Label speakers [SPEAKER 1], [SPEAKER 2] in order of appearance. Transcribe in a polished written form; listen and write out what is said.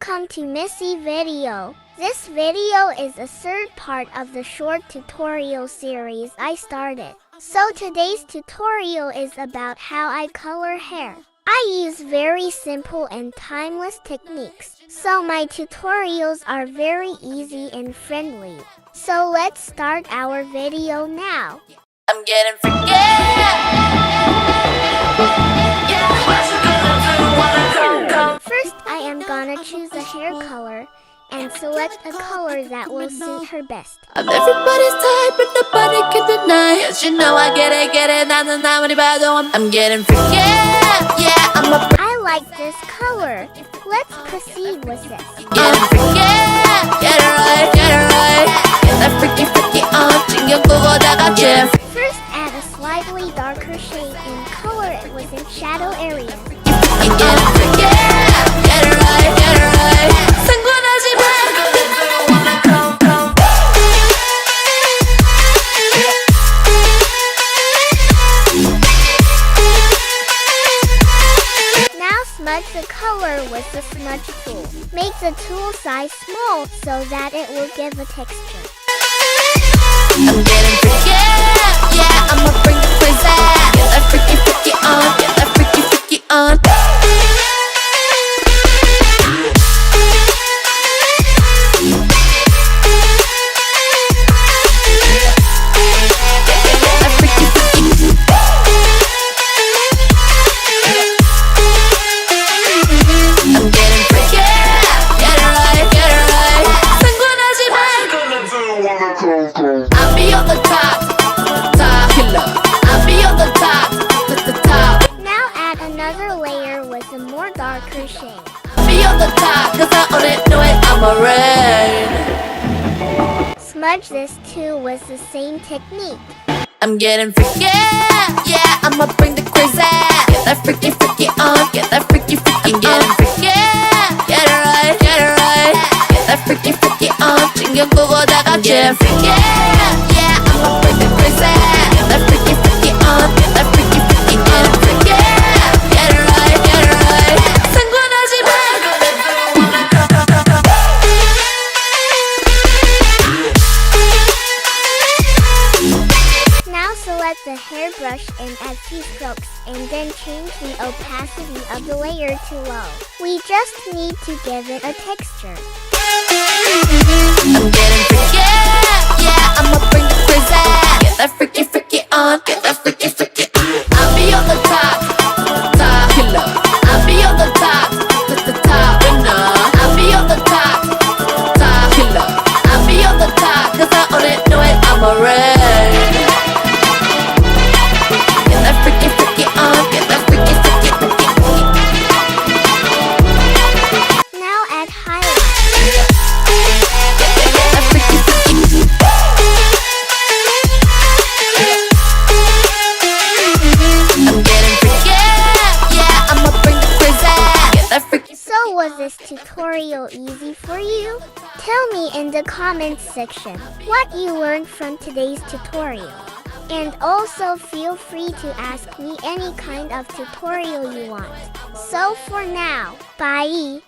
[SPEAKER 1] Welcome to Missy Video. This video is a third part of the short tutorial series I started. So today's tutorial is about how I color hair. I use very simple and timeless techniques, so my tutorials are very easy and friendly. So let's start our video now.
[SPEAKER 2] I'm getting freaky.
[SPEAKER 1] First, I am gonna choose a hair color and select a color that will suit her best.
[SPEAKER 2] I'm everybody's type, but nobody can deny. Yes, you know I get it. 나는 아무리 봐도 I'm getting freaky. Yeah,
[SPEAKER 1] I like this color. Let's proceed with this.
[SPEAKER 2] getting freaky. Get it right. Get that freaky on. 신경 끄고 다 같이.
[SPEAKER 1] First, add a slightly darker shade and color it within shadow areas.
[SPEAKER 2] I'm getting freaky. Get it right. 상관하지 마.
[SPEAKER 1] Now smudge the color with the smudge tool. Make the tool size small so that it will give a texture.
[SPEAKER 2] I'm getting freaky. Yeah, I'ma bring the crazy. Get that freaky on. Get that freaky on. I'm getting freaky. Get it right. 상관하지 마. I'll be on the top killer. I'll be on the top.
[SPEAKER 1] Now add another layer with a more darker shade.
[SPEAKER 2] I'll be on the top, 'cause I only know it. I'm a red.
[SPEAKER 1] Smudge this too with the same technique.
[SPEAKER 2] I'm getting freaky. Yeah, I'ma bring the crazy. Get that freaky on. Get that freaky I'm getting freaky. Get it right. Get that freaky on. 신경 끄고 다 같이. Freaky. Yeah, I'ma bring the crazy. Get that freaky on. Get that freaky getting freaky. Get it right. 상관하지 마.
[SPEAKER 1] Now select the hairbrush and add few strokes and then change the opacity of the layer to low. We just need to give it a texture.
[SPEAKER 2] I'm getting freaky. Yeah, I'ma bring the crazy. Get that freaky on. Get that freaky I'll be on the top killer. I'll be on the top winner. I'll be on the top killer. I'll be on the top, 'cause I only know it. I'm a red. Get that freaky on. Get that freaky
[SPEAKER 1] Now add highlight.
[SPEAKER 2] Get that freaky I'm getting freaky. Yeah, I'ma bring the crazy. Get that freaky.
[SPEAKER 1] So was this tutorial easy for you? Tell me in the comments section what you learned from today's tutorial. And also feel free to ask me any kind of tutorial you want. So for now, bye!